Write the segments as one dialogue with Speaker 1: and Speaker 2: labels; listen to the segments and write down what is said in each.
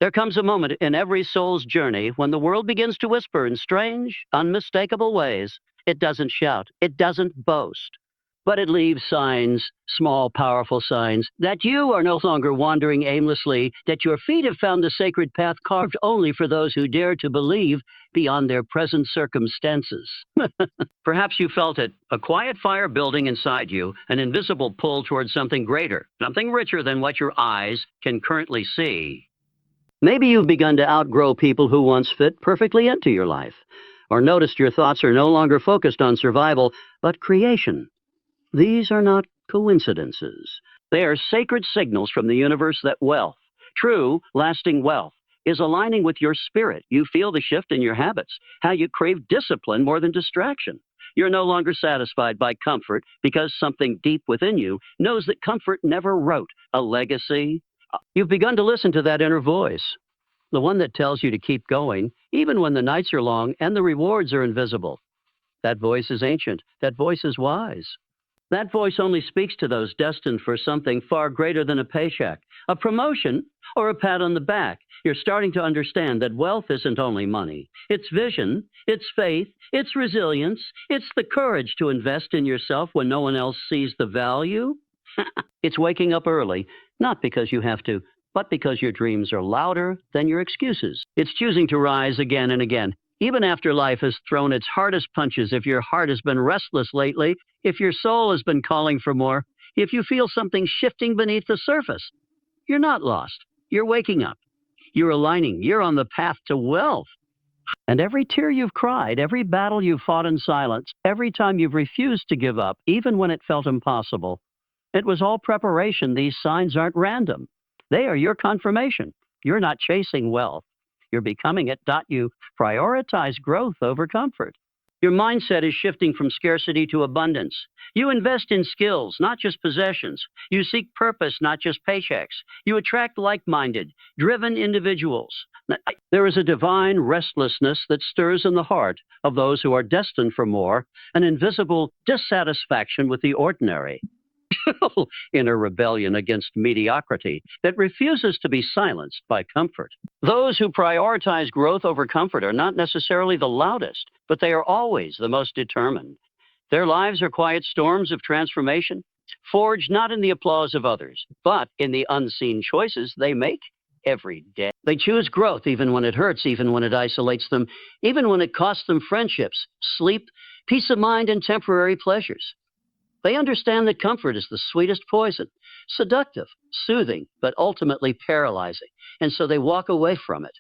Speaker 1: There comes a moment in every soul's journey when the world begins to whisper in strange, unmistakable ways. It doesn't shout, it doesn't boast, but it leaves signs, small, powerful signs, that you are no longer wandering aimlessly, that your feet have found the sacred path carved only for those who dare to believe beyond their present circumstances. Perhaps you felt it, a quiet fire building inside you, an invisible pull towards something greater, something richer than what your eyes can currently see. Maybe you've begun to outgrow people who once fit perfectly into your life, or noticed your thoughts are no longer focused on survival, but creation. These are not coincidences. They are sacred signals from the universe that wealth, true, lasting wealth, is aligning with your spirit. You feel the shift in your habits, how you crave discipline more than distraction. You're no longer satisfied by comfort because something deep within you knows that comfort never wrote a legacy. You've begun to listen to that inner voice, the one that tells you to keep going, even when the nights are long and the rewards are invisible. That voice is ancient. That voice is wise. That voice only speaks to those destined for something far greater than a paycheck, a promotion, or a pat on the back. You're starting to understand that wealth isn't only money. It's vision, it's faith, it's resilience, it's the courage to invest in yourself when no one else sees the value. It's waking up early, not because you have to, but because your dreams are louder than your excuses. It's choosing to rise again and again, even after life has thrown its hardest punches. If your heart has been restless lately, if your soul has been calling for more, if you feel something shifting beneath the surface, you're not lost. You're waking up. You're aligning. You're on the path to wealth. And every tear you've cried, every battle you've fought in silence, every time you've refused to give up, even when it felt impossible, it was all preparation. These signs aren't random. They are your confirmation. You're not chasing wealth. You're becoming it. You prioritize growth over comfort. Your mindset is shifting from scarcity to abundance. You invest in skills, not just possessions. You seek purpose, not just paychecks. You attract like-minded, driven individuals. There is a divine restlessness that stirs in the heart of those who are destined for more, an invisible dissatisfaction with the ordinary. Inner rebellion against mediocrity that refuses to be silenced by comfort. Those who prioritize growth over comfort are not necessarily the loudest, but they are always the most determined. Their lives are quiet storms of transformation, forged not in the applause of others, but in the unseen choices they make every day. They choose growth even when it hurts, even when it isolates them, even when it costs them friendships, sleep, peace of mind, and temporary pleasures. They understand that comfort is the sweetest poison, seductive, soothing, but ultimately paralyzing, and so they walk away from it.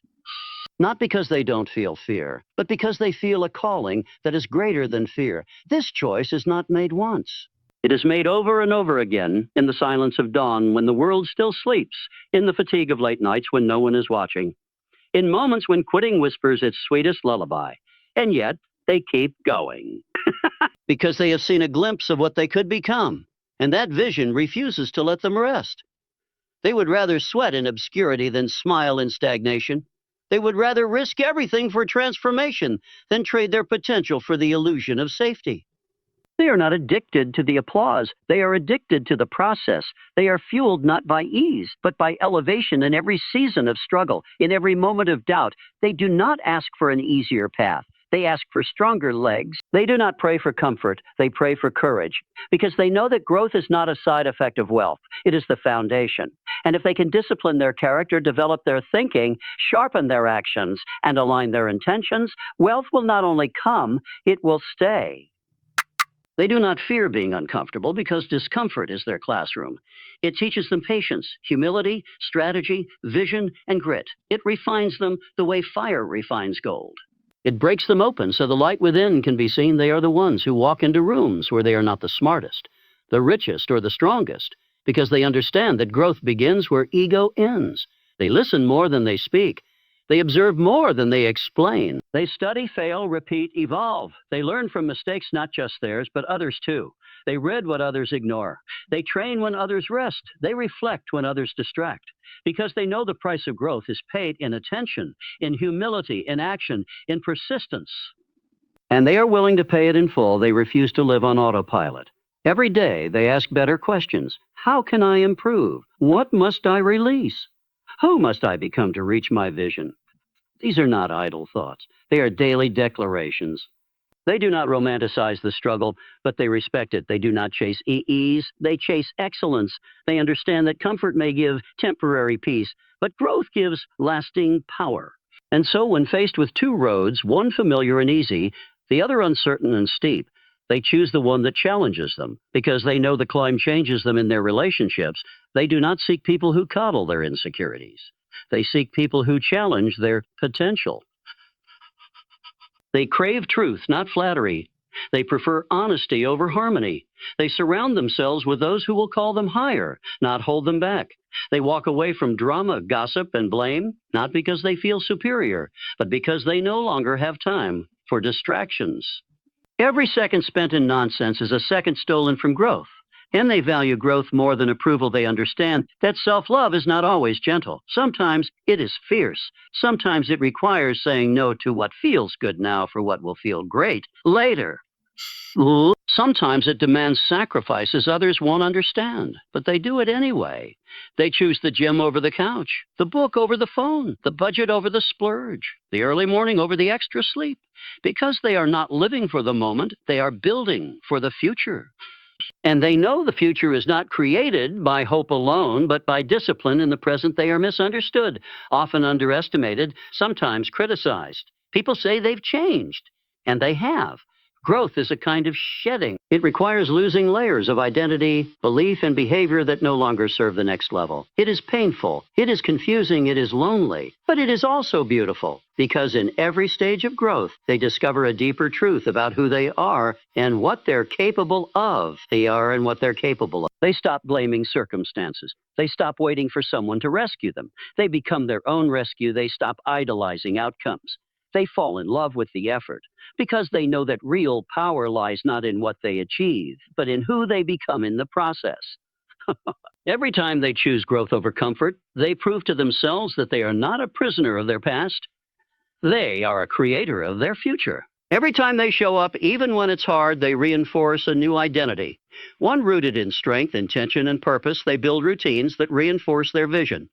Speaker 1: Not because they don't feel fear, but because they feel a calling that is greater than fear. This choice is not made once. It is made over and over again in the silence of dawn when the world still sleeps, in the fatigue of late nights when no one is watching, in moments when quitting whispers its sweetest lullaby, and yet they keep going. Because they have seen a glimpse of what they could become, and that vision refuses to let them rest. They would rather sweat in obscurity than smile in stagnation. They would rather risk everything for transformation than trade their potential for the illusion of safety. They are not addicted to the applause. They are addicted to the process. They are fueled not by ease, but by elevation in every season of struggle, in every moment of doubt. They do not ask for an easier path. They ask for stronger legs. They do not pray for comfort. They pray for courage, because they know that growth is not a side effect of wealth. It is the foundation. And if they can discipline their character, develop their thinking, sharpen their actions, and align their intentions, wealth will not only come, it will stay. They do not fear being uncomfortable because discomfort is their classroom. It teaches them patience, humility, strategy, vision, and grit. It refines them the way fire refines gold. It breaks them open so the light within can be seen. They are the ones who walk into rooms where they are not the smartest, the richest, or the strongest, because they understand that growth begins where ego ends. They listen more than they speak. They observe more than they explain. They study, fail, repeat, evolve. They learn from mistakes, not just theirs, but others too. They read what others ignore. They train when others rest. They reflect when others distract. Because they know the price of growth is paid in attention, in humility, in action, in persistence. And they are willing to pay it in full. They refuse to live on autopilot. Every day, they ask better questions. How can I improve? What must I release? Who must I become to reach my vision? These are not idle thoughts. They are daily declarations. They do not romanticize the struggle, but they respect it. They do not chase ease, they chase excellence. They understand that comfort may give temporary peace, but growth gives lasting power. And so, when faced with two roads, one familiar and easy, the other uncertain and steep, they choose the one that challenges them because they know the climb changes them in their relationships. They do not seek people who coddle their insecurities. They seek people who challenge their potential. They crave truth, not flattery. They prefer honesty over harmony. They surround themselves with those who will call them higher, not hold them back. They walk away from drama, gossip, and blame, not because they feel superior, but because they no longer have time for distractions. Every second spent in nonsense is a second stolen from growth. And they value growth more than approval. They understand that self-love is not always gentle. Sometimes it is fierce. Sometimes it requires saying no to what feels good now for what will feel great later. Sometimes it demands sacrifices others won't understand, but they do it anyway. They choose the gym over the couch, the book over the phone, the budget over the splurge, the early morning over the extra sleep. Because they are not living for the moment, they are building for the future. And they know the future is not created by hope alone, but by discipline. In the present, they are misunderstood, often underestimated, sometimes criticized. People say they've changed, and they have. Growth is a kind of shedding. It requires losing layers of identity, belief, and behavior that no longer serve the next level. It is painful, it is confusing, it is lonely, but it is also beautiful, because in every stage of growth, they discover a deeper truth about who they are and what they're capable of. They are and what they're capable of. They stop blaming circumstances. They stop waiting for someone to rescue them. They become their own rescue. They stop idolizing outcomes. They fall in love with the effort because they know that real power lies not in what they achieve, but in who they become in the process. Every time they choose growth over comfort, they prove to themselves that they are not a prisoner of their past. They are a creator of their future. Every time they show up, even when it's hard, they reinforce a new identity. One rooted in strength, intention, and purpose, they build routines that reinforce their vision.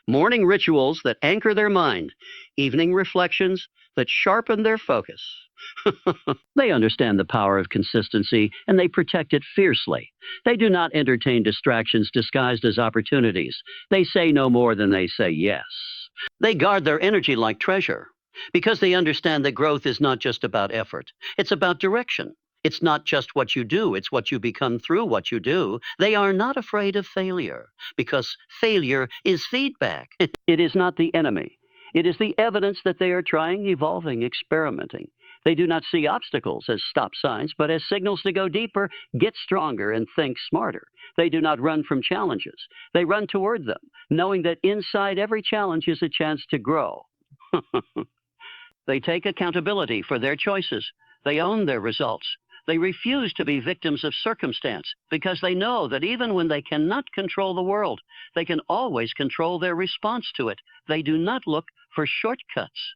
Speaker 1: Morning rituals that anchor their mind. Evening reflections that sharpen their focus. They understand the power of consistency, and they protect it fiercely. They do not entertain distractions disguised as opportunities. They say no more than they say yes. They guard their energy like treasure, because they understand that growth is not just about effort. It's about direction. It's not just what you do, it's what you become through what you do. They are not afraid of failure, because failure is feedback. It is not the enemy. It is the evidence that they are trying, evolving, experimenting. They do not see obstacles as stop signs, but as signals to go deeper, get stronger, and think smarter. They do not run from challenges. They run toward them, knowing that inside every challenge is a chance to grow. They take accountability for their choices. They own their results. They refuse to be victims of circumstance because they know that even when they cannot control the world, they can always control their response to it. They do not look for shortcuts.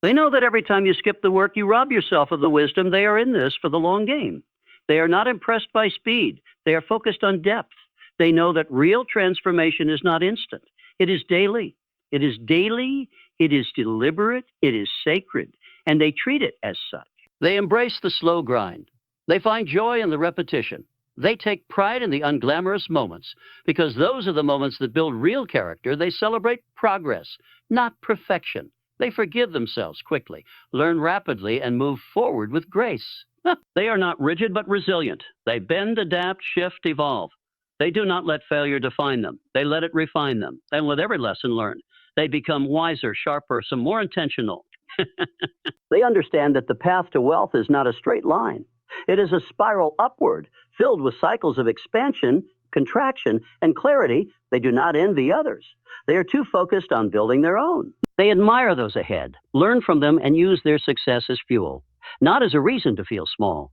Speaker 1: They know that every time you skip the work, you rob yourself of the wisdom. They are in this for the long game. They are not impressed by speed. They are focused on depth. They know that real transformation is not instant. It is daily. It is daily. It is deliberate, it is sacred, and they treat it as such. They embrace the slow grind. They find joy in the repetition. They take pride in the unglamorous moments, because those are the moments that build real character. They celebrate progress, not perfection. They forgive themselves quickly, learn rapidly, and move forward with grace. They are not rigid but resilient. They bend, adapt, shift, evolve. They do not let failure define them. They let it refine them. And with every lesson learned, they become wiser, sharper, some more intentional. They understand that the path to wealth is not a straight line. It is a spiral upward, filled with cycles of expansion, contraction, and clarity. They do not envy others. They are too focused on building their own. They admire those ahead, learn from them, and use their success as fuel, not as a reason to feel small.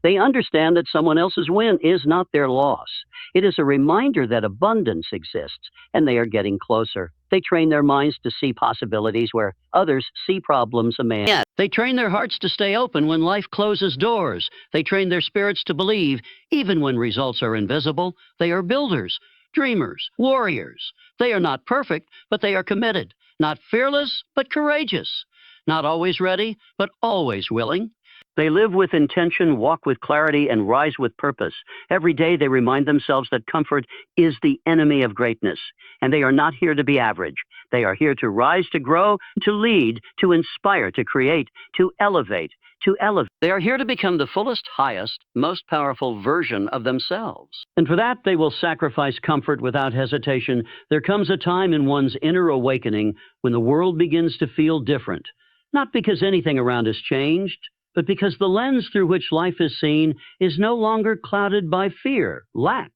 Speaker 1: They understand that someone else's win is not their loss. It is a reminder that abundance exists, and they are getting closer. They train their minds to see possibilities where others see problems a man. They train their hearts to stay open when life closes doors. They train their spirits to believe, even when results are invisible. They are builders, dreamers, warriors. They are not perfect, but they are committed. Not fearless, but courageous. Not always ready, but always willing. They live with intention, walk with clarity, and rise with purpose. Every day they remind themselves that comfort is the enemy of greatness, and they are not here to be average. They are here to rise, to grow, to lead, to inspire, to create, to elevate, to elevate. They are here to become the fullest, highest, most powerful version of themselves. And for that, they will sacrifice comfort without hesitation. There comes a time in one's inner awakening when the world begins to feel different. Not because anything around has changed, but because the lens through which life is seen is no longer clouded by fear, lack,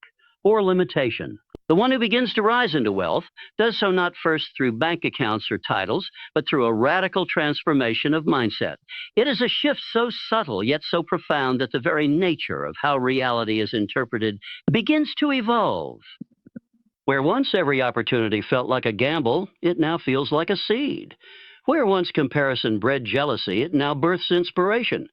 Speaker 1: or limitation. The one who begins to rise into wealth does so not first through bank accounts or titles, but through a radical transformation of mindset. It is a shift so subtle yet so profound that the very nature of how reality is interpreted begins to evolve. Where once every opportunity felt like a gamble, it now feels like a seed. Where once comparison bred jealousy, it now births inspiration.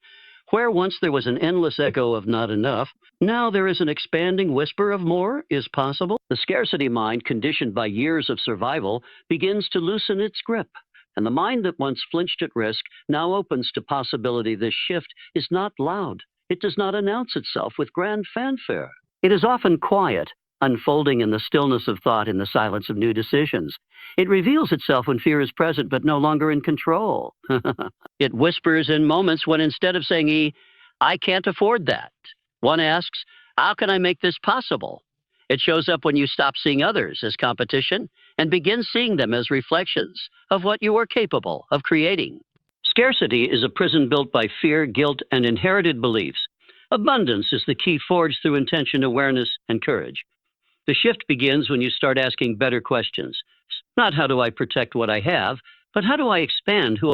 Speaker 1: Where once there was an endless echo of not enough, now there is an expanding whisper of more is possible. The scarcity mind, conditioned by years of survival, begins to loosen its grip. And the mind that once flinched at risk now opens to possibility. This shift is not loud. It does not announce itself with grand fanfare. It is often quiet, unfolding in the stillness of thought, in the silence of new decisions. It reveals itself when fear is present but no longer in control. It whispers in moments when instead of saying, I can't afford that, one asks, how can I make this possible? It shows up when you stop seeing others as competition and begin seeing them as reflections of what you are capable of creating. Scarcity is a prison built by fear, guilt, and inherited beliefs. Abundance is the key forged through intention, awareness, and courage. The shift begins when you start asking better questions. Not how do I protect what I have, but how do I expand who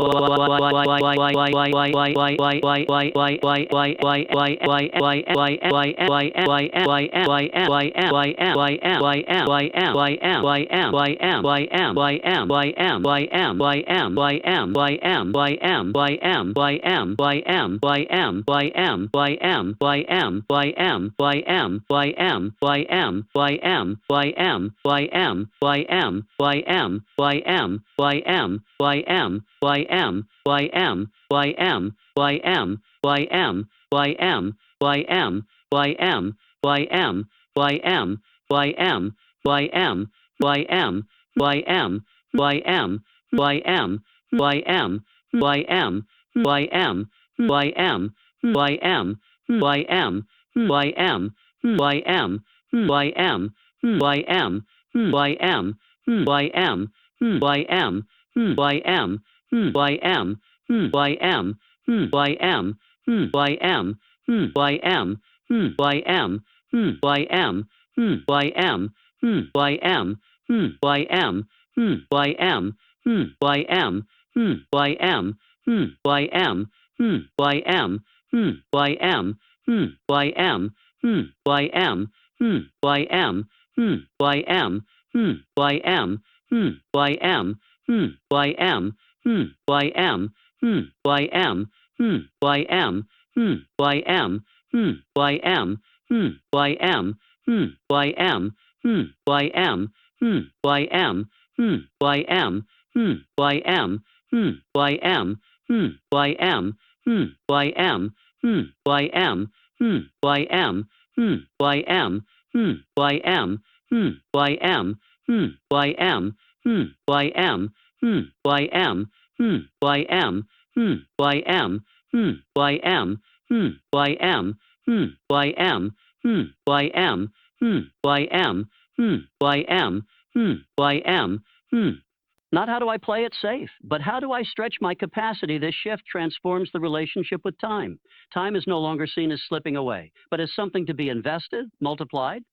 Speaker 1: Not how do I play it safe, but how do I stretch my capacity? This shift transforms the relationship with time. Time is no longer seen as slipping away, but as something to be invested, multiplied,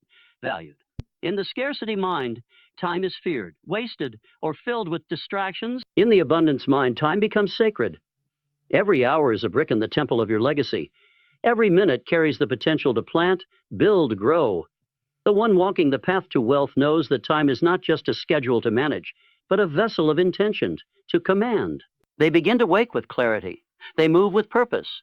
Speaker 1: valued. In the scarcity mind, time is feared, wasted, or filled with distractions. In the abundance mind, time becomes sacred. Every hour is a brick in the temple of your legacy. Every minute carries the potential to plant, build, grow. The one walking the path to wealth knows that time is not just a schedule to manage, but a vessel of intention to command. They begin to wake with clarity. They move with purpose.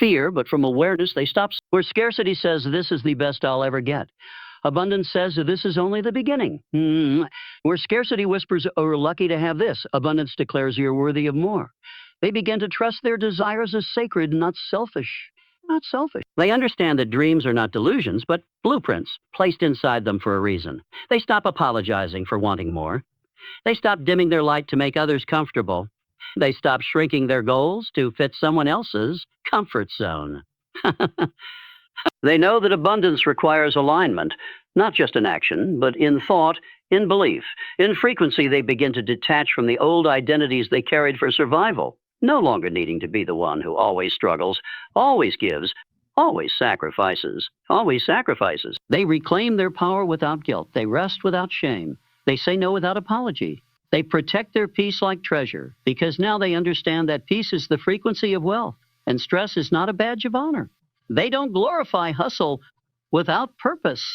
Speaker 1: fear, but from awareness, they stop. Where scarcity says, this is the best I'll ever get. Abundance says, this is only the beginning. Where scarcity whispers, oh, we're lucky to have this. Abundance declares you're worthy of more. They begin to trust their desires as sacred, not selfish. Not selfish. They understand that dreams are not delusions, but blueprints placed inside them for a reason. They stop apologizing for wanting more. They stop dimming their light to make others comfortable. They stop shrinking their goals to fit someone else's comfort zone. They know that abundance requires alignment, not just in action, but in thought, in belief. In frequency, they begin to detach from the old identities they carried for survival, no longer needing to be the one who always struggles, always gives, always sacrifices, always sacrifices. They reclaim their power without guilt. They rest without shame. They say no without apology. They protect their peace like treasure, because now they understand that peace is the frequency of wealth, and stress is not a badge of honor. They don't glorify hustle without purpose.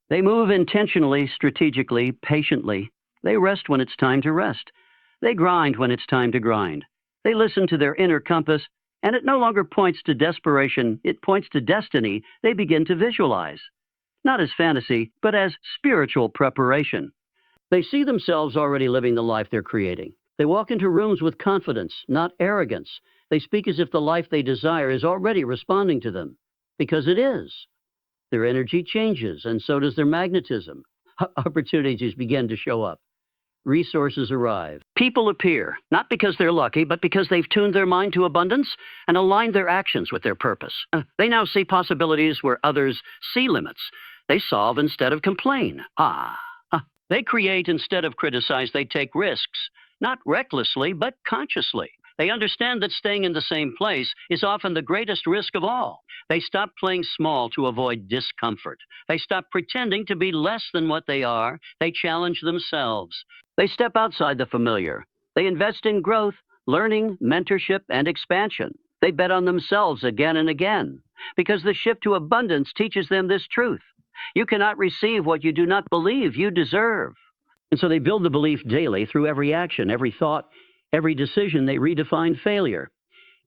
Speaker 1: They move intentionally, strategically, patiently. They rest when it's time to rest. They grind when it's time to grind. They listen to their inner compass, and it no longer points to desperation, it points to destiny they begin to visualize. Not as fantasy, but as spiritual preparation. They see themselves already living the life they're creating. They walk into rooms with confidence, not arrogance. They speak as if the life they desire is already responding to them, because it is. Their energy changes, and so does their magnetism. Opportunities begin to show up. Resources arrive. People appear, not because they're lucky, but because they've tuned their mind to abundance and aligned their actions with their purpose. They now see possibilities where others see limits. They solve instead of complain. They create instead of criticize. They take risks, not recklessly, but consciously. They understand that staying in the same place is often the greatest risk of all. They stop playing small to avoid discomfort. They stop pretending to be less than what they are. They challenge themselves. They step outside the familiar. They invest in growth, learning, mentorship, and expansion. They bet on themselves again and again, because the shift to abundance teaches them this truth. You cannot receive what you do not believe you deserve. And so they build the belief daily through every action, every thought, every decision. They redefine failure.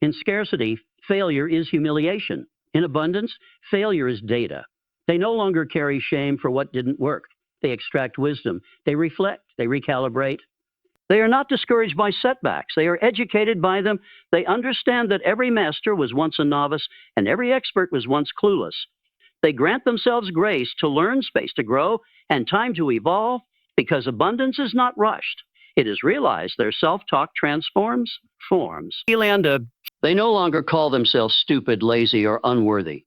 Speaker 1: In scarcity, failure is humiliation. In abundance, failure is data. They no longer carry shame for what didn't work. They extract wisdom. They reflect. They recalibrate. They are not discouraged by setbacks. They are educated by them. They understand that every master was once a novice and every expert was once clueless. They grant themselves grace to learn, space to grow, and time to evolve, because abundance is not rushed. It is realized their self-talk transforms forms. They no longer call themselves stupid, lazy, or unworthy.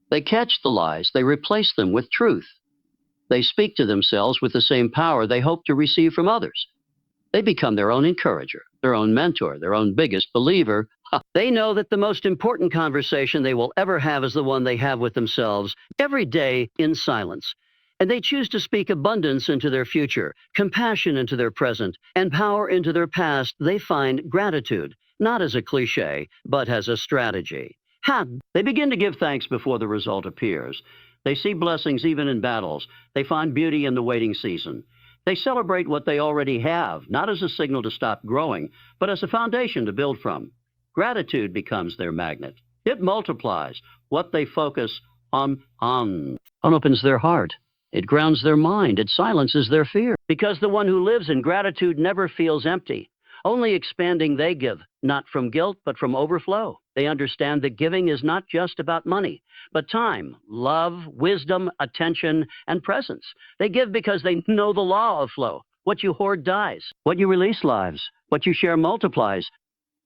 Speaker 1: They catch the lies. They replace them with truth. They speak to themselves with the same power they hope to receive from others. They become their own encourager, their own mentor, their own biggest believer. They know that the most important conversation they will ever have is the one they have with themselves every day in silence. And they choose to speak abundance into their future, compassion into their present, and power into their past. They find gratitude, not as a cliche, but as a strategy. They begin to give thanks before the result appears. They see blessings even in battles. They find beauty in the waiting season. They celebrate what they already have, not as a signal to stop growing, but as a foundation to build from. Gratitude becomes their magnet. It multiplies. What they focus on opens their heart. It grounds their mind. It silences their fear. Because the one who lives in gratitude never feels empty. Only expanding they give, not from guilt, but from overflow. They understand that giving is not just about money, but time, love, wisdom, attention, and presence. They give because they know the law of flow. What you hoard dies. What you release lives. What you share multiplies.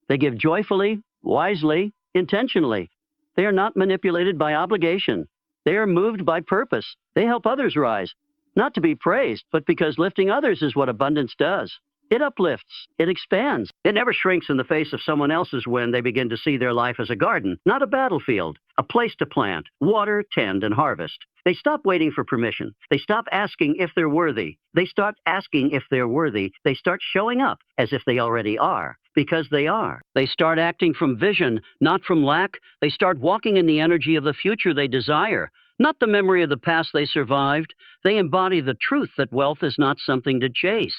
Speaker 1: They give joyfully, wisely, intentionally. They are not manipulated by obligation. They are moved by purpose. They help others rise, not to be praised, but because lifting others is what abundance does. It uplifts. It expands. It never shrinks in the face of someone else's when they begin to see their life as a garden, not a battlefield, a place to plant, water, tend, and harvest. They stop waiting for permission. They stop asking if they're worthy. They start asking if they're worthy. They start showing up as if they already are, because they are. They start acting from vision, not from lack. They start walking in the energy of the future they desire, not the memory of the past they survived. They embody the truth that wealth is not something to chase.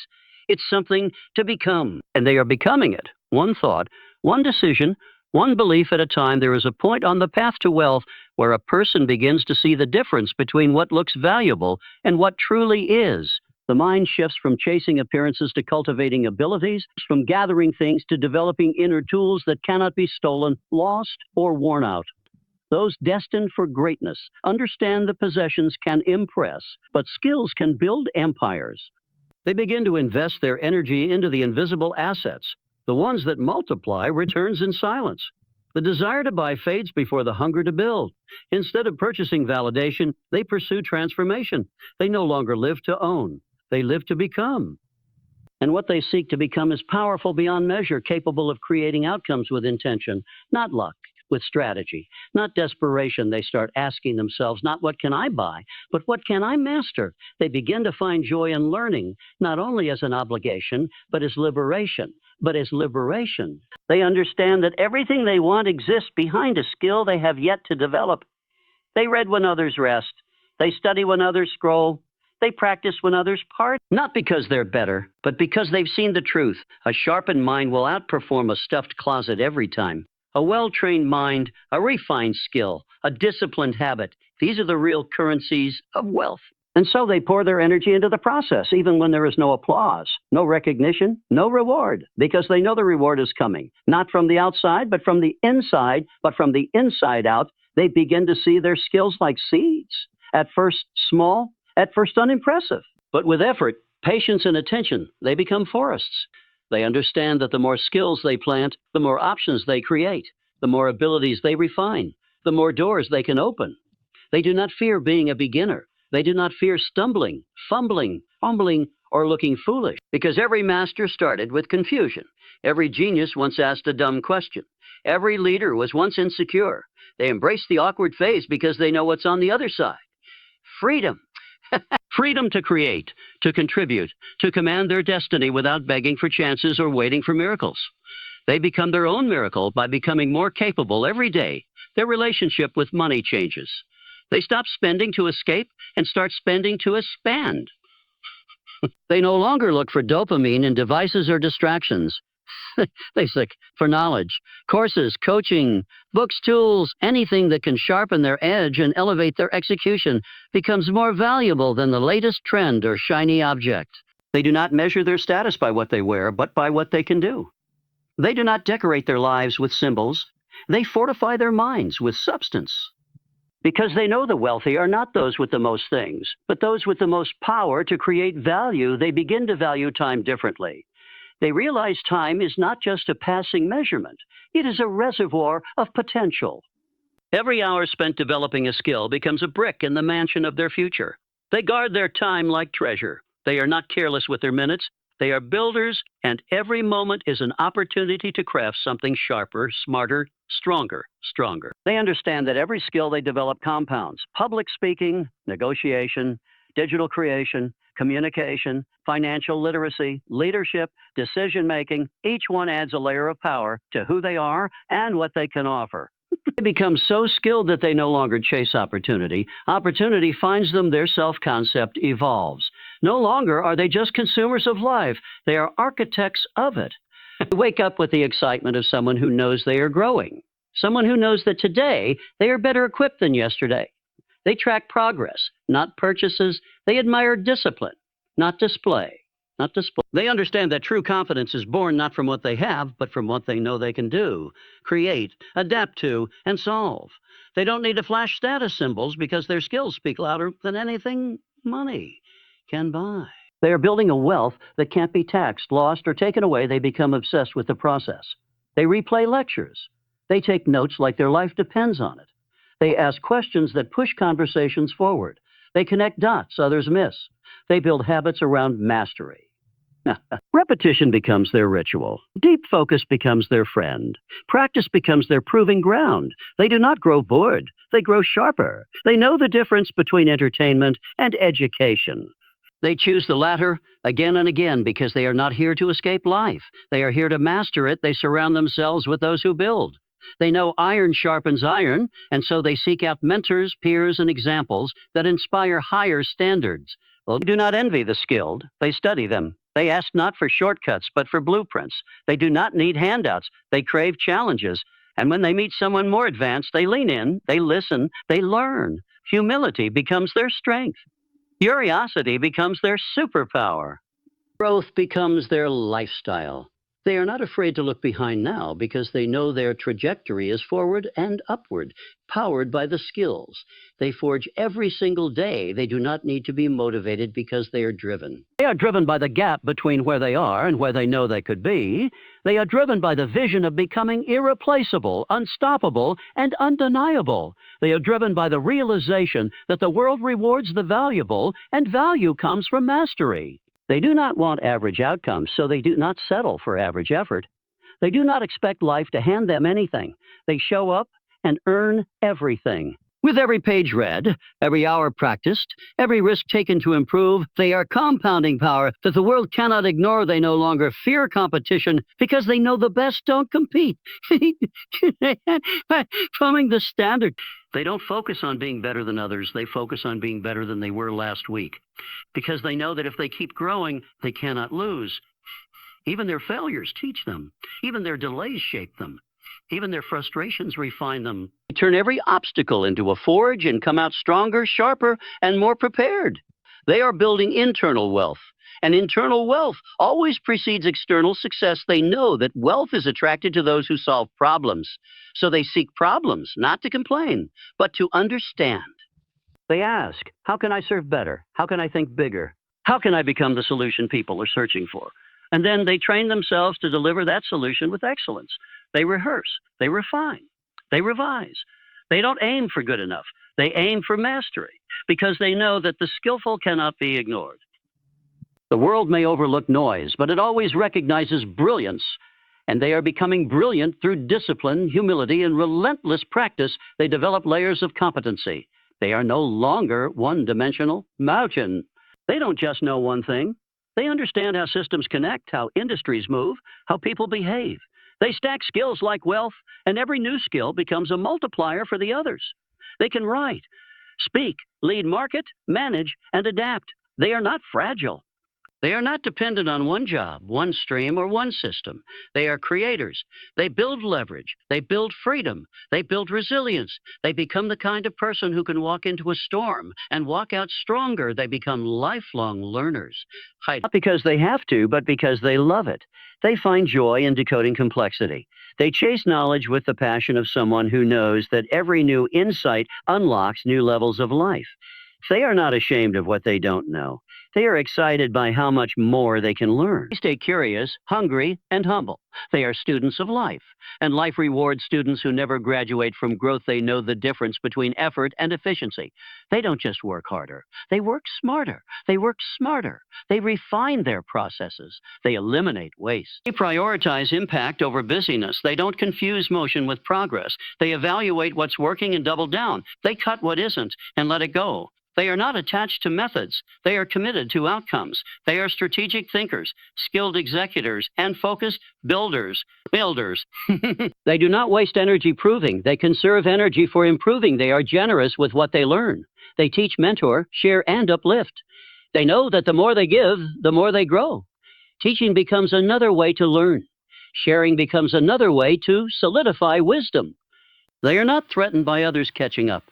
Speaker 1: It's something to become, and they are becoming it. One thought, one decision, One belief at a time, there is a point on the path to wealth where a person begins to see the difference between what looks valuable and what truly is. The mind shifts from chasing appearances to cultivating abilities, from gathering things to developing inner tools that cannot be stolen, lost, or worn out. Those destined for greatness understand that possessions can impress, but skills can build empires. They begin to invest their energy into the invisible assets. The ones that multiply returns in silence. The desire to buy fades before the hunger to build. Instead of purchasing validation, they pursue transformation. They no longer live to own. They live to become. And what they seek to become is powerful beyond measure, capable of creating outcomes with intention, not luck, with strategy, not desperation. They start asking themselves, not what can I buy, but what can I master? They begin to find joy in learning, not only as an obligation, but as liberation. They understand that everything they want exists behind a skill they have yet to develop. They read when others rest. They study when others scroll. They practice when others part, not because they're better, but because they've seen the truth. A sharpened mind will outperform a stuffed closet every time. A well-trained mind, a refined skill, a disciplined habit. These are the real currencies of wealth. And so they pour their energy into the process, even when there is no applause, no recognition, no reward, because they know the reward is coming, not from the outside, but from the inside, but from the inside out. They begin to see their skills like seeds, at first small, at first unimpressive, but with effort, patience, and attention, they become forests. They understand that the more skills they plant, the more options they create, the more abilities they refine, the more doors they can open. They do not fear being a beginner. They do not fear stumbling, fumbling, or looking foolish, because every master started with confusion. Every genius once asked a dumb question. Every leader was once insecure. They embrace the awkward phase because they know what's on the other side. Freedom. Freedom to create, to contribute, to command their destiny without begging for chances or waiting for miracles. They become their own miracle by becoming more capable every day. Their relationship with money changes. They stop spending to escape and start spending to expand. They no longer look for dopamine in devices or distractions. They seek for knowledge, courses, coaching, books, tools, anything that can sharpen their edge and elevate their execution becomes more valuable than the latest trend or shiny object. They do not measure their status by what they wear, but by what they can do. They do not decorate their lives with symbols. They fortify their minds with substance. Because they know the wealthy are not those with the most things, but those with the most power to create value, they begin to value time differently. They realize time is not just a passing measurement. It is a reservoir of potential. Every hour spent developing a skill becomes a brick in the mansion of their future. They guard their time like treasure. They are not careless with their minutes. They are builders, and every moment is an opportunity to craft something sharper, smarter, stronger. They understand that every skill they develop compounds: public speaking, negotiation, digital creation, communication, financial literacy, leadership, decision-making. Each one adds a layer of power to who they are and what they can offer. They become so skilled that they no longer chase opportunity. Opportunity finds them. Their self-concept evolves. No longer are they just consumers of life. They are architects of it. They wake up with the excitement of someone who knows they are growing. Someone who knows that today they are better equipped than yesterday. They track progress, not purchases. They admire discipline, not display. They understand that true confidence is born not from what they have, but from what they know they can do, create, adapt to, and solve. They don't need to flash status symbols because their skills speak louder than anything money can buy. They are building a wealth that can't be taxed, lost, or taken away. They become obsessed with the process. They replay lectures. They take notes like their life depends on it. They ask questions that push conversations forward. They connect dots others miss. They build habits around mastery. Repetition becomes their ritual. Deep focus becomes their friend. Practice becomes their proving ground. They do not grow bored. They grow sharper. They know the difference between entertainment and education. They choose the latter again and again because they are not here to escape life. They are here to master it. They surround themselves with those who build. They know iron sharpens iron, and so they seek out mentors, peers, and examples that inspire higher standards. Well, they do not envy the skilled. They study them. They ask not for shortcuts, but for blueprints. They do not need handouts. They crave challenges. And when they meet someone more advanced, they lean in, they listen, they learn. Humility becomes their strength. Curiosity becomes their superpower. Growth becomes their lifestyle. They are not afraid to look behind now because they know their trajectory is forward and upward, powered by the skills. They forge every single day. They do not need to be motivated because they are driven. They are driven by the gap between where they are and where they know they could be. They are driven by the vision of becoming irreplaceable, unstoppable, and undeniable. They are driven by the realization that the world rewards the valuable, and value comes from mastery. They do not want average outcomes, so they do not settle for average effort. They do not expect life to hand them anything. They show up and earn everything. With every page read, every hour practiced, every risk taken to improve, they are compounding power that the world cannot ignore. They no longer fear competition because they know the best don't compete. Becoming the standard. They don't focus on being better than others. They focus on being better than they were last week because they know that if they keep growing, they cannot lose. Even their failures teach them. Even their delays shape them. Even their frustrations refine them. They turn every obstacle into a forge and come out stronger, sharper, and more prepared. They are building internal wealth. And internal wealth always precedes external success. They know that wealth is attracted to those who solve problems. So they seek problems, not to complain, but to understand. They ask, how can I serve better? How can I think bigger? How can I become the solution people are searching for? And then they train themselves to deliver that solution with excellence. They rehearse, they refine, they revise. They don't aim for good enough. They aim for mastery because they know that the skillful cannot be ignored. The world may overlook noise, but it always recognizes brilliance. And they are becoming brilliant through discipline, humility, and relentless practice. They develop layers of competency. They are no longer one-dimensional. Mountain. They don't just know one thing. They understand how systems connect, how industries move, how people behave. They stack skills like wealth, and every new skill becomes a multiplier for the others. They can write, speak, lead, market, manage, and adapt. They are not fragile. They are not dependent on one job, one stream, or one system. They are creators. They build leverage. They build freedom. They build resilience. They become the kind of person who can walk into a storm and walk out stronger. They become lifelong learners. Not because they have to, but because they love it. They find joy in decoding complexity. They chase knowledge with the passion of someone who knows that every new insight unlocks new levels of life. They are not ashamed of what they don't know. They are excited by how much more they can learn. They stay curious, hungry, and humble. They are students of life, and life rewards students who never graduate from growth. They know the difference between effort and efficiency. They don't just work harder. They work smarter. They work smarter. They refine their processes. They eliminate waste. They prioritize impact over busyness. They don't confuse motion with progress. They evaluate what's working and double down. They cut what isn't and let it go. They are not attached to methods. They are committed to outcomes. They are strategic thinkers, skilled executors, and focused builders. They do not waste energy proving. They conserve energy for improving. They are generous with what they learn. They teach, mentor, share, and uplift. They know that the more they give, the more they grow. Teaching becomes another way to learn. Sharing becomes another way to solidify wisdom. They are not threatened by others catching up.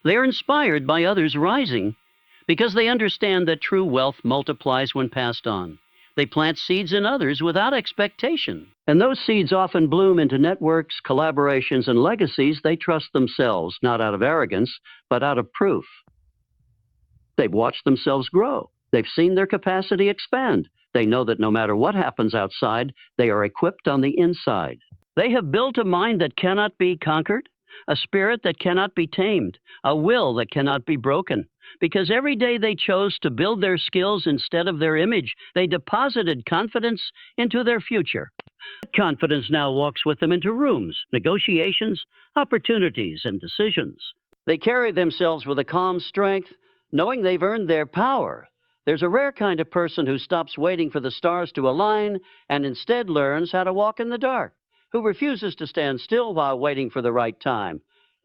Speaker 1: They are inspired by others rising because they understand that true wealth multiplies when passed on. They plant seeds in others without expectation. And those seeds often bloom into networks, collaborations, and legacies. They trust themselves, not out of arrogance, but out of proof. They've watched themselves grow. They've seen their capacity expand. They know that no matter what happens outside, they are equipped on the inside. They have built a mind that cannot be conquered, a spirit that cannot be tamed, a will that cannot be broken. Because every day they chose to build their skills instead of their image, they deposited confidence into their future. Confidence now walks with them into rooms, negotiations, opportunities, and decisions. They carry themselves with a calm strength, knowing they've earned their power. There's a rare kind of person who stops waiting for the stars to align and instead learns how to walk in the dark, who refuses to stand still while waiting for the right time.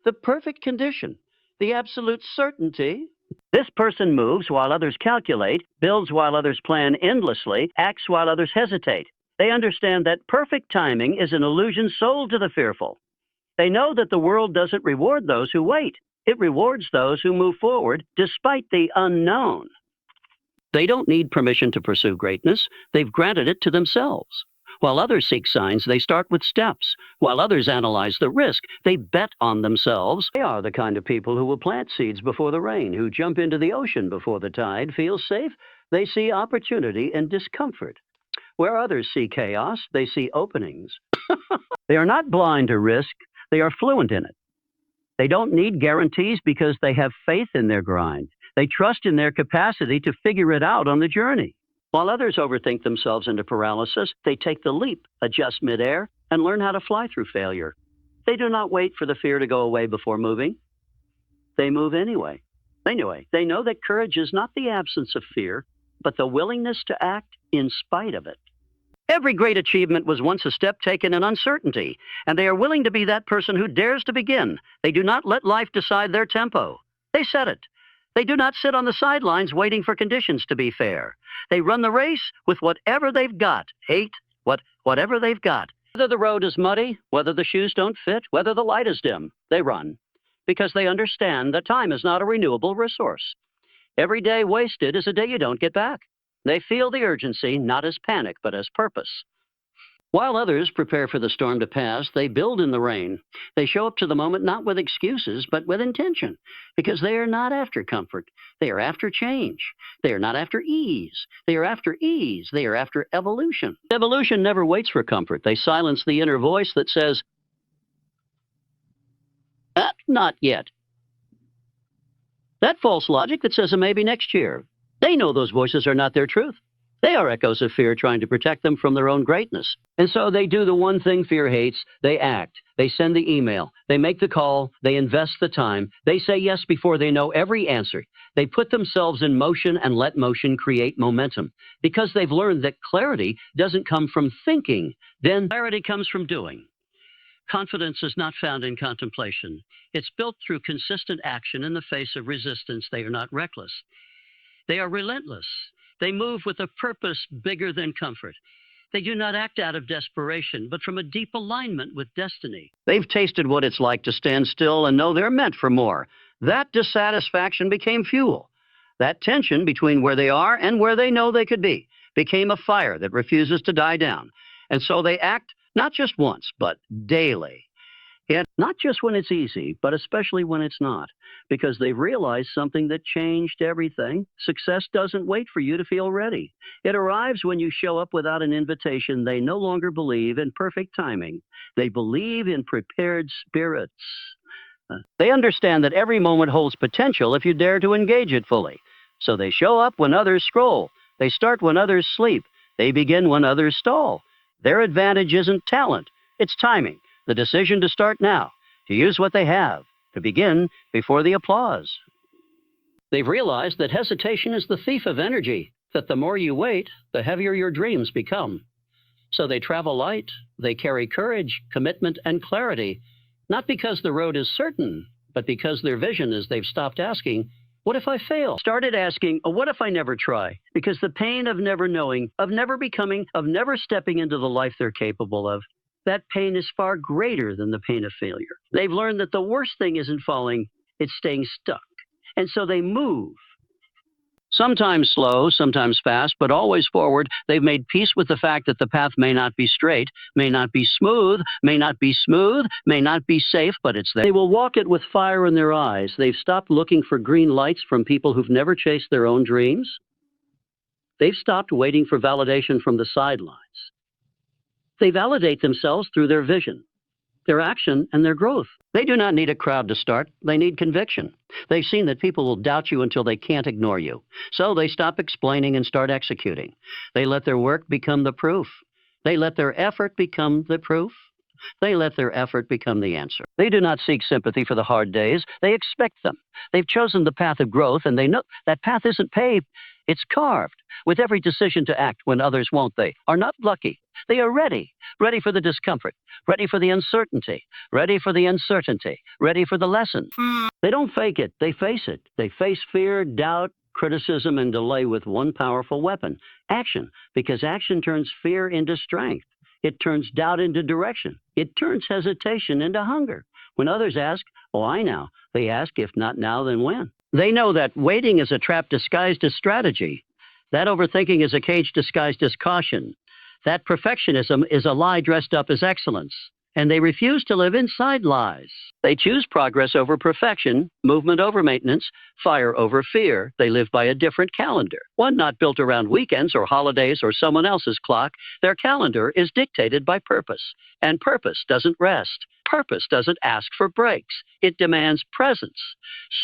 Speaker 1: The perfect condition, the absolute certainty. This person moves while others calculate, builds while others plan endlessly, acts while others hesitate. They understand that perfect timing is an illusion sold to the fearful. They know that the world doesn't reward those who wait. It rewards those who move forward despite the unknown. They don't need permission to pursue greatness. They've granted it to themselves. While others seek signs, they start with steps. While others analyze the risk, they bet on themselves. They are the kind of people who will plant seeds before the rain, who jump into the ocean before the tide feels safe. They see opportunity in discomfort. Where others see chaos, they see openings. They are not blind to risk. They are fluent in it. They don't need guarantees because they have faith in their grind. They trust in their capacity to figure it out on the journey. While others overthink themselves into paralysis, they take the leap, adjust midair, and learn how to fly through failure. They do not wait for the fear to go away before moving. They move anyway. They know that courage is not the absence of fear, but the willingness to act in spite of it. Every great achievement was once a step taken in uncertainty, and they are willing to be that person who dares to begin. They do not let life decide their tempo. They set it. They do not sit on the sidelines waiting for conditions to be fair. They run the race with whatever they've got. Whatever they've got. Whether the road is muddy, whether the shoes don't fit, whether the light is dim, they run. Because they understand that time is not a renewable resource. Every day wasted is a day you don't get back. They feel the urgency not as panic, but as purpose. While others prepare for the storm to pass, they build in the rain. They show up to the moment not with excuses, but with intention, because they are not after comfort. They are after change. They are not after ease. They are after ease. They are after evolution. Evolution never waits for comfort. They silence the inner voice that says, not yet. That false logic that says a maybe next year. They know those voices are not their truth. They are echoes of fear trying to protect them from their own greatness. And so they do the one thing fear hates. They act. They send the email. They make the call. They invest the time. They say yes before they know every answer. They put themselves in motion and let motion create momentum. Because they've learned that clarity doesn't come from thinking. Then clarity comes from doing. Confidence is not found in contemplation. It's built through consistent action in the face of resistance. They are not reckless. They are relentless. They move with a purpose bigger than comfort. They do not act out of desperation, but from a deep alignment with destiny. They've tasted what it's like to stand still and know they're meant for more. That dissatisfaction became fuel. That tension between where they are and where they know they could be became a fire that refuses to die down. And so they act not just once, but daily. And not just when it's easy, but especially when it's not, because they've realized something that changed everything. Success doesn't wait for you to feel ready. It arrives when you show up without an invitation. They no longer believe in perfect timing. They believe in prepared spirits. They understand that every moment holds potential if you dare to engage it fully. So they show up when others scroll. They start when others sleep. They begin when others stall. Their advantage isn't talent, it's timing. The decision to start now, to use what they have, to begin before the applause. They've realized that hesitation is the thief of energy, that the more you wait, the heavier your dreams become. So they travel light, they carry courage, commitment, and clarity, not because the road is certain, but because their vision is they've stopped asking, what if I fail? Started asking, what if I never try? Because the pain of never knowing, of never becoming, of never stepping into the life they're capable of, that pain is far greater than the pain of failure. They've learned that the worst thing isn't falling, it's staying stuck. And so they move. Sometimes slow, sometimes fast, but always forward. They've made peace with the fact that the path may not be straight, may not be smooth, may not be safe, but it's there. They will walk it with fire in their eyes. They've stopped looking for green lights from people who've never chased their own dreams. They've stopped waiting for validation from the sidelines. They validate themselves through their vision, their action, and their growth. They do not need a crowd to start. They need conviction. They've seen that people will doubt you until they can't ignore you. So they stop explaining and start executing. They let their work become the proof. They let their effort become the proof. They let their effort become the answer. They do not seek sympathy for the hard days. They expect them. They've chosen the path of growth, and they know that path isn't paved. It's carved. With every decision to act when others won't, they are not lucky. They are ready for the discomfort, ready for the uncertainty, ready for the uncertainty, ready for the lesson. They don't fake it. They face it. They face fear, doubt, criticism, and delay with one powerful weapon, action, because action turns fear into strength. It turns doubt into direction. It turns hesitation into hunger. When others ask, why now? They ask, if not now, then when? They know that waiting is a trap disguised as strategy. That overthinking is a cage disguised as caution. That perfectionism is a lie dressed up as excellence. And they refuse to live inside lies. They choose progress over perfection, movement over maintenance, fire over fear. They live by a different calendar, one not built around weekends or holidays or someone else's clock. Their calendar is dictated by purpose, and purpose doesn't rest. Purpose doesn't ask for breaks. It demands presence.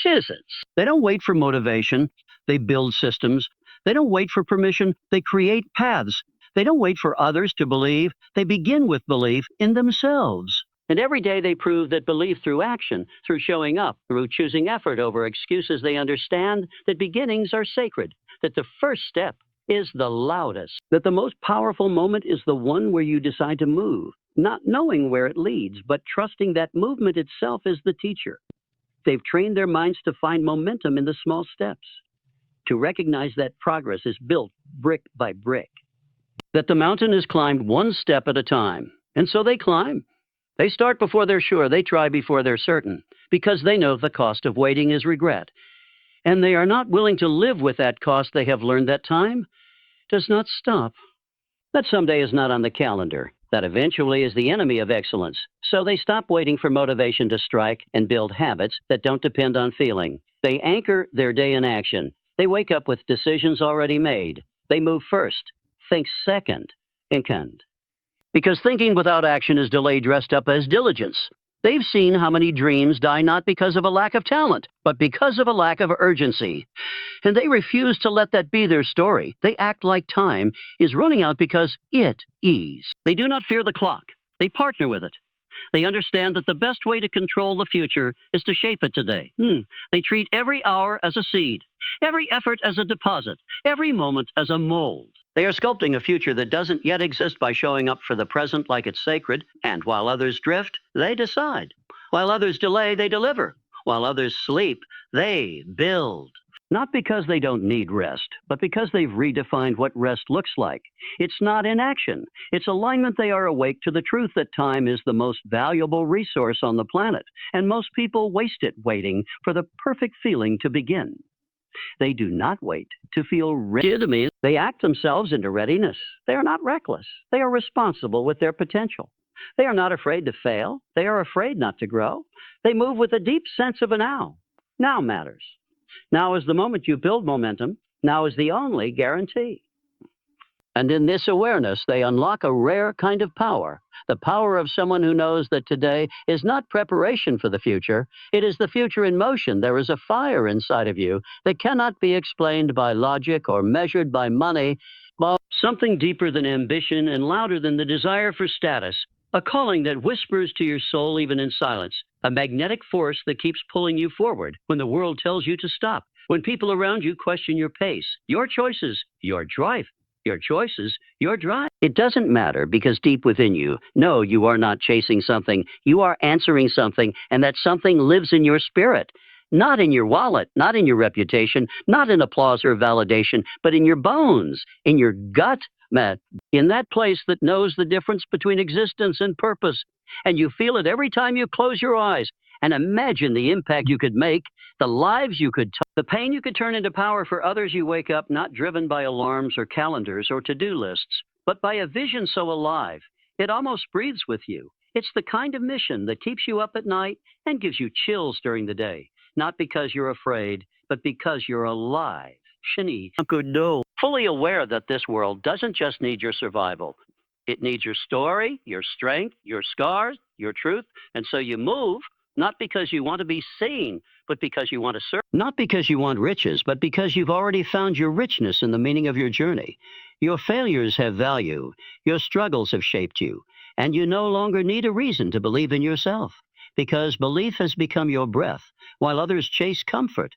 Speaker 1: Shizits. They don't wait for motivation. They build systems. They don't wait for permission. They create paths. They don't wait for others to believe. They begin with belief in themselves. And every day they prove that belief through action, through showing up, through choosing effort over excuses, they understand that beginnings are sacred, that the first step is the loudest, that the most powerful moment is the one where you decide to move, not knowing where it leads, but trusting that movement itself is the teacher. They've trained their minds to find momentum in the small steps, to recognize that progress is built brick by brick, that the mountain is climbed one step at a time. And so they climb. They start before they're sure. They try before they're certain, because they know the cost of waiting is regret. And they are not willing to live with that cost. They have learned that time does not stop, that someday is not on the calendar, that eventually is the enemy of excellence. So they stop waiting for motivation to strike and build habits that don't depend on feeling. They anchor their day in action. They wake up with decisions already made. They move first, think second, and because thinking without action is delay dressed up as diligence. They've seen how many dreams die not because of a lack of talent, but because of a lack of urgency. And they refuse to let that be their story. They act like time is running out because it is. They do not fear the clock. They partner with it. They understand that the best way to control the future is to shape it today. They treat every hour as a seed, every effort as a deposit, every moment as a mold. They are sculpting a future that doesn't yet exist by showing up for the present like it's sacred. And while others drift, they decide. While others delay, they deliver. While others sleep, they build. Not because they don't need rest, but because they've redefined what rest looks like. It's not inaction. It's alignment. They are awake to the truth that time is the most valuable resource on the planet, and most people waste it waiting for the perfect feeling to begin. They do not wait to feel ready. They act themselves into readiness. They are not reckless. They are responsible with their potential. They are not afraid to fail. They are afraid not to grow. They move with a deep sense of a now. Now matters. Now is the moment you build momentum. Now is the only guarantee. And in this awareness, they unlock a rare kind of power, the power of someone who knows that today is not preparation for the future. It is the future in motion. There is a fire inside of you that cannot be explained by logic or measured by money, but something deeper than ambition and louder than the desire for status, a calling that whispers to your soul even in silence, a magnetic force that keeps pulling you forward when the world tells you to stop, when people around you question your pace, your choices, your drive. Your choices, your drive. It doesn't matter because deep within you, no, you are not chasing something. You are answering something, and that something lives in your spirit. Not in your wallet, not in your reputation, not in applause or validation, but in your bones, in your gut, Matt, in that place that knows the difference between existence and purpose. And you feel it every time you close your eyes. And imagine the impact you could make, the lives you could touch, the pain you could turn into power for others. You wake up not driven by alarms or calendars or to-do lists, but by a vision so alive, it almost breathes with you. It's the kind of mission that keeps you up at night and gives you chills during the day, not because you're afraid, but because you're alive. Shani, fully aware that this world doesn't just need your survival. It needs your story, your strength, your scars, your truth, and so you move. Not because you want to be seen, but because you want to serve. Not because you want riches, but because you've already found your richness in the meaning of your journey. Your failures have value. Your struggles have shaped you. And you no longer need a reason to believe in yourself, because belief has become your breath, while others chase comfort.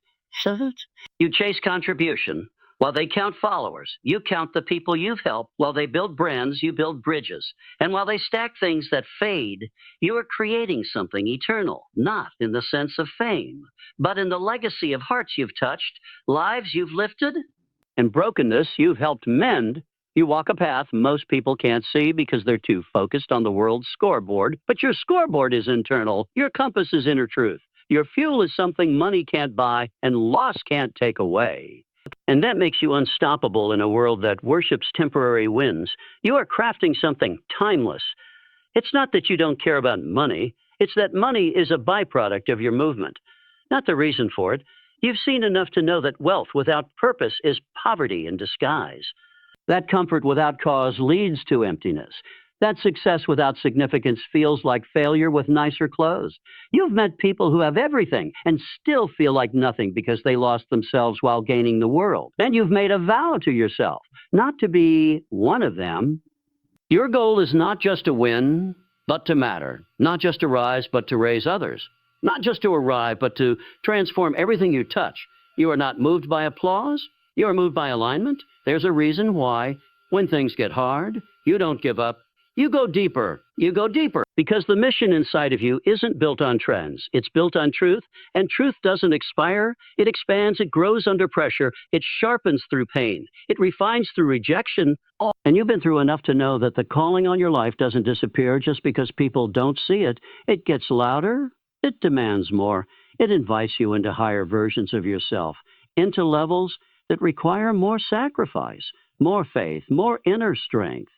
Speaker 1: You chase contribution. While they count followers, you count the people you've helped. While they build brands, you build bridges. And while they stack things that fade, you are creating something eternal, not in the sense of fame, but in the legacy of hearts you've touched, lives you've lifted, and brokenness you've helped mend. You walk a path most people can't see because they're too focused on the world's scoreboard, but your scoreboard is internal. Your compass is inner truth. Your fuel is something money can't buy and loss can't take away. And that makes you unstoppable in a world that worships temporary wins. You are crafting something timeless. It's not that you don't care about money, it's that money is a byproduct of your movement, not the reason for it. You've seen enough to know that wealth without purpose is poverty in disguise. That comfort without cause leads to emptiness. That success without significance feels like failure with nicer clothes. You've met people who have everything and still feel like nothing because they lost themselves while gaining the world. And you've made a vow to yourself not to be one of them. Your goal is not just to win, but to matter. Not just to rise, but to raise others. Not just to arrive, but to transform everything you touch. You are not moved by applause. You are moved by alignment. There's a reason why, when things get hard, you don't give up. You go deeper. You go deeper. Because the mission inside of you isn't built on trends. It's built on truth, and truth doesn't expire. It expands. It grows under pressure. It sharpens through pain. It refines through rejection. And you've been through enough to know that the calling on your life doesn't disappear just because people don't see it. It gets louder. It demands more. It invites you into higher versions of yourself, into levels that require more sacrifice, more faith, more inner strength.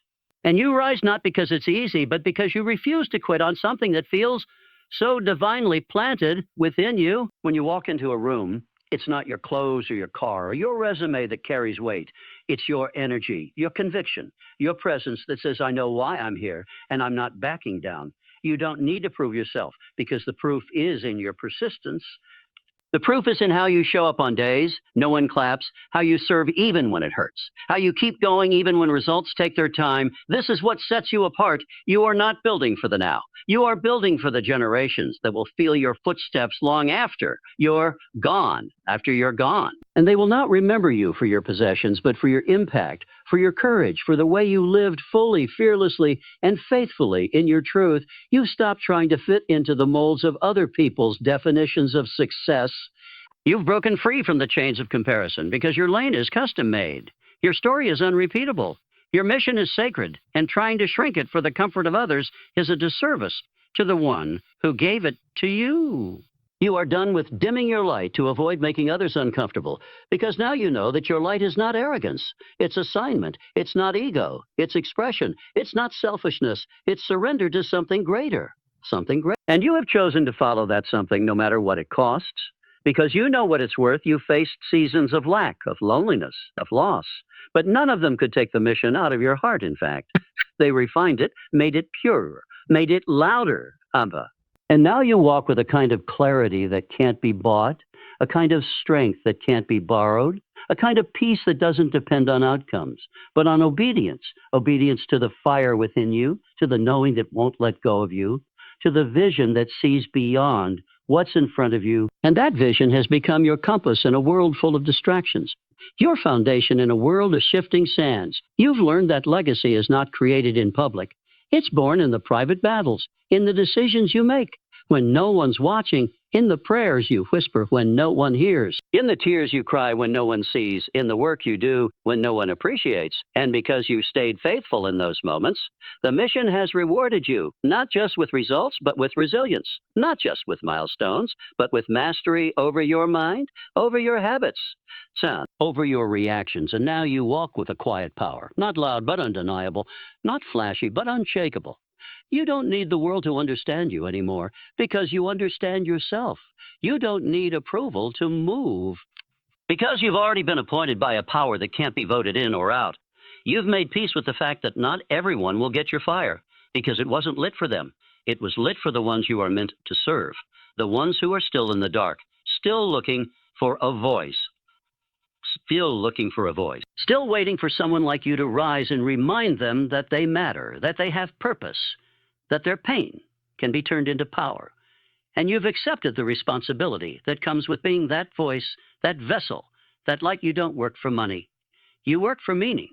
Speaker 1: And you rise not because it's easy, but because you refuse to quit on something that feels so divinely planted within you. When you walk into a room, it's not your clothes or your car or your resume that carries weight. It's your energy, your conviction, your presence that says, I know why I'm here, and I'm not backing down. You don't need to prove yourself because the proof is in your persistence. The proof is in how you show up on days no one claps, how you serve even when it hurts, how you keep going even when results take their time. This is what sets you apart. You are not building for the now. You are building for the generations that will feel your footsteps long after you're gone, after you're gone. And they will not remember you for your possessions, but for your impact, for your courage, for the way you lived fully, fearlessly, and faithfully in your truth. You stopped trying to fit into the molds of other people's definitions of success. You've broken free from the chains of comparison because your lane is custom made. Your story is unrepeatable. Your mission is sacred, and trying to shrink it for the comfort of others is a disservice to the one who gave it to you. You are done with dimming your light to avoid making others uncomfortable, because now you know that your light is not arrogance. It's assignment. It's not ego. It's expression. It's not selfishness. It's surrender to something greater. Something great. And you have chosen to follow that something no matter what it costs. Because you know what it's worth, you faced seasons of lack, of loneliness, of loss. But none of them could take the mission out of your heart, in fact. They refined it, made it purer, made it louder, Abba. And now you walk with a kind of clarity that can't be bought, a kind of strength that can't be borrowed, a kind of peace that doesn't depend on outcomes, but on obedience. Obedience to the fire within you, to the knowing that won't let go of you, to the vision that sees beyond what's in front of you. And that vision has become your compass in a world full of distractions, your foundation in a world of shifting sands. You've learned that legacy is not created in public. It's born in the private battles, in the decisions you make when no one's watching, in the prayers you whisper when no one hears, in the tears you cry when no one sees, in the work you do when no one appreciates. And because you stayed faithful in those moments, the mission has rewarded you, not just with results, but with resilience, not just with milestones, but with mastery over your mind, over your habits, sound, over your reactions. And now you walk with a quiet power, not loud, but undeniable, not flashy, but unshakable. You don't need the world to understand you anymore because you understand yourself. You don't need approval to move because you've already been appointed by a power that can't be voted in or out. You've made peace with the fact that not everyone will get your fire because it wasn't lit for them. It was lit for the ones you are meant to serve, the ones who are still in the dark, still looking for a voice. Still looking for a voice, still waiting for someone like you to rise and remind them that they matter, that they have purpose, that their pain can be turned into power. And you've accepted the responsibility that comes with being that voice, that vessel, that like you don't work for money. You work for meaning.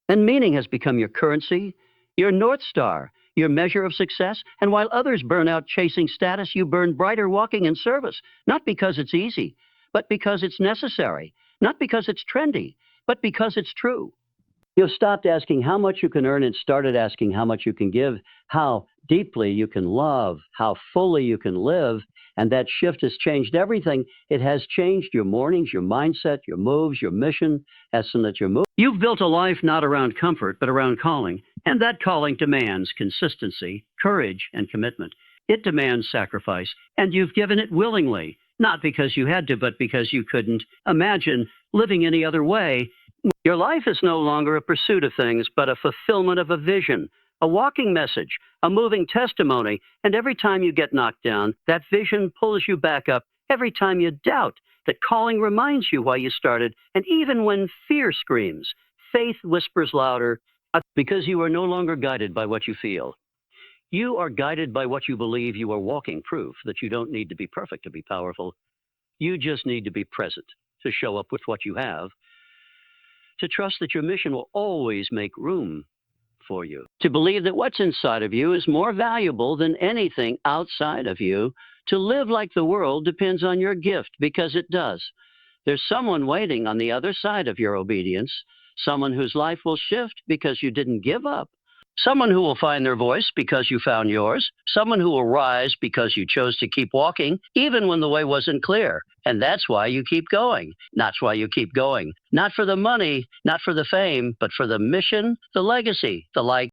Speaker 1: And meaning has become your currency, your North Star, your measure of success. And while others burn out chasing status, you burn brighter walking in service, not because it's easy, but because it's necessary. Not because it's trendy, but because it's true. You've stopped asking how much you can earn and started asking how much you can give, how deeply you can love, how fully you can live. And that shift has changed everything. It has changed your mornings, your mindset, your moves, your mission, as in that your move. You've built a life not around comfort, but around calling. And that calling demands consistency, courage, and commitment. It demands sacrifice, and you've given it willingly, not because you had to, but because you couldn't imagine living any other way. Your life is no longer a pursuit of things, but a fulfillment of a vision, a walking message, a moving testimony. And every time you get knocked down, that vision pulls you back up. Every time you doubt, that calling reminds you why you started. And even when fear screams, faith whispers louder because you are no longer guided by what you feel. You are guided by what you believe. You are walking proof that you don't need to be perfect to be powerful. You just need to be present, to show up with what you have, to trust that your mission will always make room for you, to believe that what's inside of you is more valuable than anything outside of you, to live like the world depends on your gift, because it does. There's someone waiting on the other side of your obedience, someone whose life will shift because you didn't give up. Someone who will find their voice because you found yours. Someone who will rise because you chose to keep walking, even when the way wasn't clear. And that's why you keep going. That's why you keep going. Not for the money, not for the fame, but for the mission, the legacy, the light.